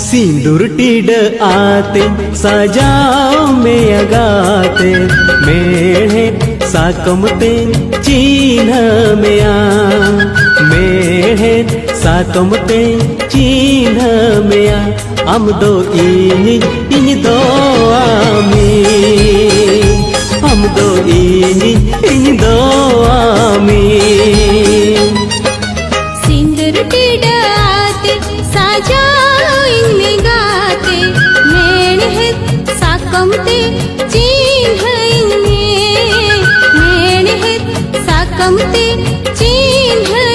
सिंदूर टीड आते सजाओ में अगाते मेढ़े साकमते चिन्ह में मेढ़े साकमते चिन्ह में आम दो इन दो आमी आम दो इन दो आमी सिंदूर टीड आते सजाओ इनमें गाते मेढ़े साकमते चिन्ह इनमें मेढ़े साकमते चिन्ह